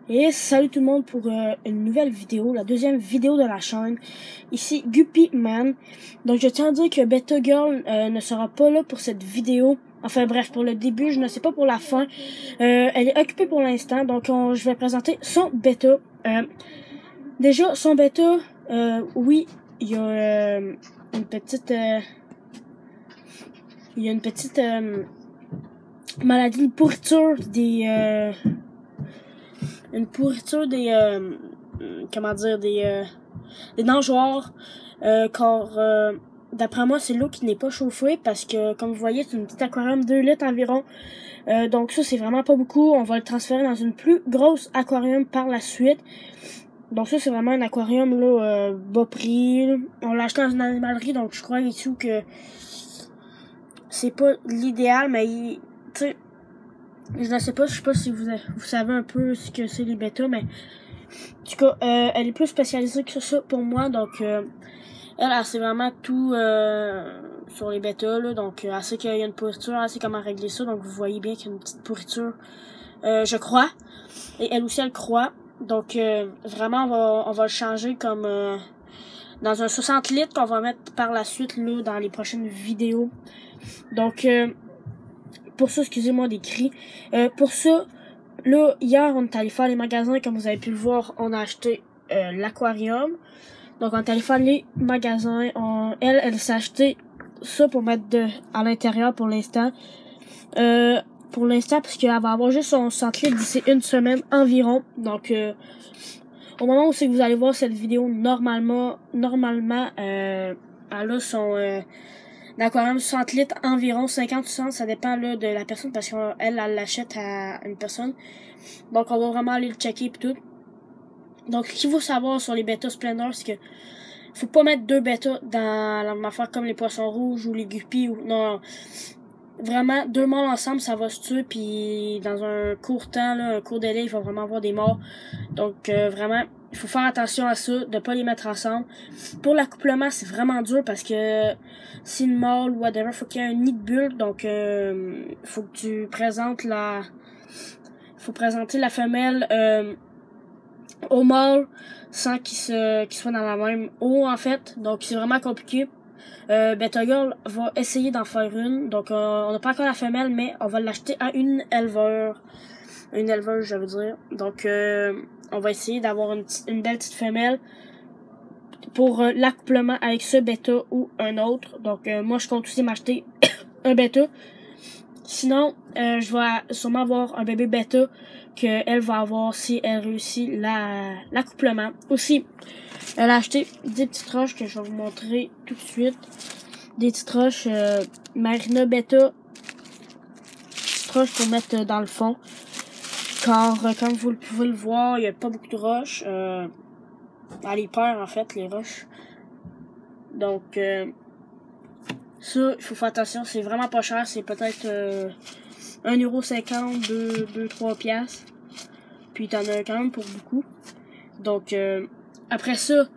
Et salut tout le monde pour une nouvelle vidéo, la deuxième vidéo de la chaîne. Ici Guppy Man. Donc je tiens à dire que Beta Girl ne sera pas là pour cette vidéo. Enfin bref, pour le début, je ne sais pas pour la fin. Elle est occupée pour l'instant, donc je vais présenter son bêta. Déjà, son bêta, oui, il y a une petite... maladie, une pourriture comment dire, des nageoires, car d'après moi c'est l'eau qui n'est pas chauffée parce que comme vous voyez c'est une petite aquarium 2 litres environ, donc ça c'est vraiment pas beaucoup. On va le transférer dans une plus grosse aquarium par la suite. Donc ça c'est vraiment un aquarium là bas prix, on l'a acheté dans une animalerie, donc je crois et tout que c'est pas l'idéal, mais tu sais, je ne sais pas si vous savez un peu ce que c'est les bêtas, mais en tout cas, elle est plus spécialisée que ça pour moi, donc elle sait vraiment tout sur les bêtas, là, donc elle sait qu'il y a une pourriture, elle sait comment régler ça, donc vous voyez bien qu'il y a une petite pourriture, je crois, et elle aussi elle croit, donc vraiment on va le changer comme dans un 60 litres qu'on va mettre par la suite là dans les prochaines vidéos. Donc pour ça, excusez-moi des cris. Pour ça, là, hier, on est allé faire les magasins. Comme vous avez pu le voir, on a acheté l'aquarium. Donc, on est allé faire les magasins. Elle s'est acheté ça pour mettre à l'intérieur pour l'instant. Parce qu'elle va avoir juste son centre d'ici une semaine environ. Donc, au moment où c'est que vous allez voir cette vidéo, normalement, elle a son... l'aquarium 60 litres environ, 50 60, ça dépend là de la personne parce qu'elle l'achète à une personne. Donc on va vraiment aller le checker et tout. Donc ce qu'il faut savoir sur les bêtas Splendor, c'est que faut pas mettre deux bêtas dans la même affaire comme les poissons rouges ou les guppies ou non. Vraiment deux mâles ensemble ça va se tuer, puis dans un court temps là, un court délai, il va vraiment avoir des morts. Donc vraiment il faut faire attention à ça, de pas les mettre ensemble. Pour l'accouplement, c'est vraiment dur parce que si une mâle ou whatever, faut qu'il y ait un nid de bulle. Donc faut que tu présentes faut présenter la femelle au mâle sans qu'il soit dans la même eau en fait. Donc c'est vraiment compliqué. Beta Girl va essayer d'en faire une. Donc on n'a pas encore la femelle, mais on va l'acheter à une éleveuse, je veux dire. Donc on va essayer d'avoir une belle petite femelle pour l'accouplement avec ce bêta ou un autre. Donc moi je compte aussi m'acheter un bêta. Sinon je vais sûrement avoir un bébé bêta qu'elle va avoir si elle réussit l'accouplement. Aussi, elle a acheté des petites roches que je vais vous montrer tout de suite. Des petites roches Marina bêta. Petites roches pour mettre dans le fond. Car comme vous pouvez le voir, il n'y a pas beaucoup de roches. Elle est peur en fait, les roches. Donc ça, il faut faire attention, c'est vraiment pas cher, c'est peut-être 1,50 €, 2-3 piastres. Puis t'en as quand même pour beaucoup. Donc après ça,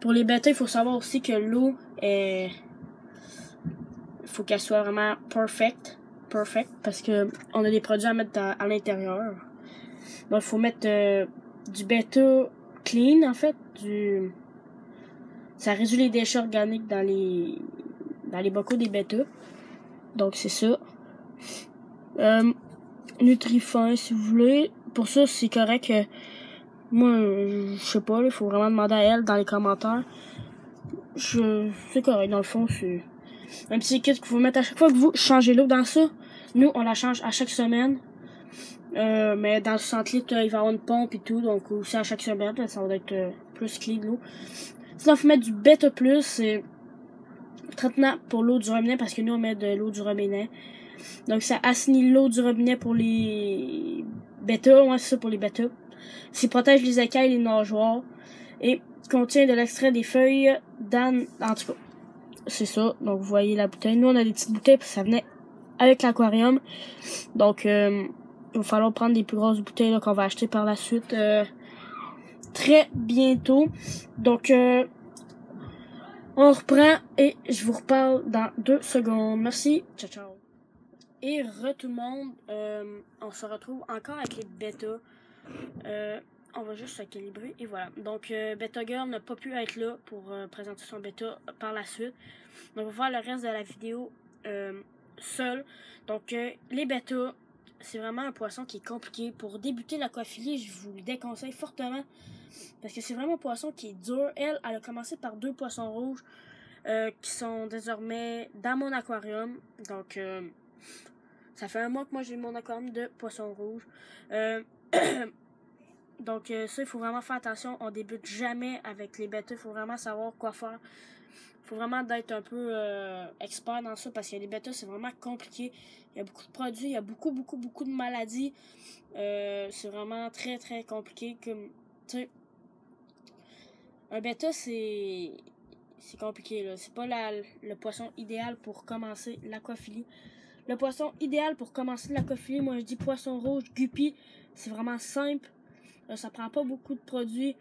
pour les bêtas, il faut savoir aussi que l'eau est... faut qu'elle soit vraiment perfect, parce que on a des produits à mettre à l'intérieur. Donc il faut mettre du bêta clean en fait, ça réduit les déchets organiques dans les bocaux des bêtas. Donc c'est ça. Nutrifin si vous voulez. Pour ça c'est correct. Moi je sais pas, il faut vraiment demander à elle dans les commentaires. C'est correct, dans le fond c'est un petit kit qu'il faut mettre à chaque fois que vous changez l'eau dans ça. Nous on la change à chaque semaine. Mais dans le 60 litres, il va y avoir une pompe et tout, donc aussi à chaque semaine, là, ça va être plus clean l'eau. Sinon, il faut mettre du bêta plus, c'est traitement pour l'eau du robinet, parce que nous on met de l'eau du robinet. Donc ça assainit l'eau du robinet pour les bêtas, ouais c'est ça pour les bêtas. Ça protège les écailles et les nageoires. Et contient de l'extrait des feuilles en tout cas. C'est ça, donc vous voyez la bouteille. Nous on a des petites bouteilles parce que ça venait avec l'aquarium. Donc il va falloir prendre des plus grosses bouteilles qu'on va acheter par la suite très bientôt. Donc on reprend et je vous reparle dans 2 secondes. Merci, ciao ciao. Et tout le monde, on se retrouve encore avec les bêtas. On va juste se calibrer et voilà. Donc Beta Girl n'a pas pu être là pour présenter son bêta par la suite. Donc on va voir le reste de la vidéo seul. Donc les bêtas, c'est vraiment un poisson qui est compliqué. Pour débuter l'aquaphilie, je vous le déconseille fortement. Parce que c'est vraiment un poisson qui est dur. Elle a commencé par 2 poissons rouges qui sont désormais dans mon aquarium. Donc ça fait un mois que moi j'ai mon aquarium de poissons rouges. Donc ça, il faut vraiment faire attention. On débute jamais avec les bêtas. Il faut vraiment savoir quoi faire. Il faut vraiment d'être un peu expert dans ça parce que les bêtas, c'est vraiment compliqué. Il y a beaucoup de produits, il y a beaucoup de maladies. C'est vraiment très compliqué. Comme, tu sais, un bêta, c'est compliqué, là. C'est pas le poisson idéal pour commencer l'aquaphilie. Le poisson idéal pour commencer l'aquaphilie, moi je dis poisson rouge, guppy. C'est vraiment simple. Ça prend pas beaucoup de produits.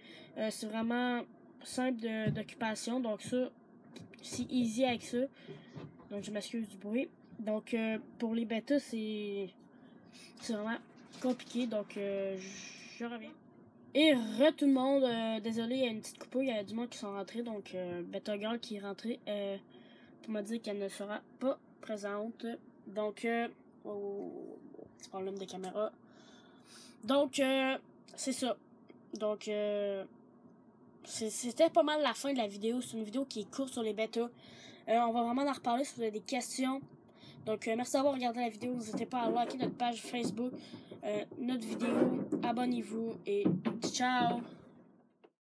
C'est vraiment simple d'occupation. Donc ça, c'est easy avec ça. Donc je m'excuse du bruit. Donc pour les bêtas, c'est vraiment compliqué. Donc je reviens. Et tout le monde, désolé, il y a une petite coupure, il y a du monde qui sont rentrés. Donc Beta Girl qui est rentrée pour me dire qu'elle ne sera pas présente. Donc petit problème de caméra. Donc c'est ça. Donc c'était pas mal la fin de la vidéo. C'est une vidéo qui est courte sur les bêtas. On va vraiment en reparler si vous avez des questions. Donc merci d'avoir regardé la vidéo. N'hésitez pas à liker notre page Facebook, notre vidéo. Abonnez-vous et ciao!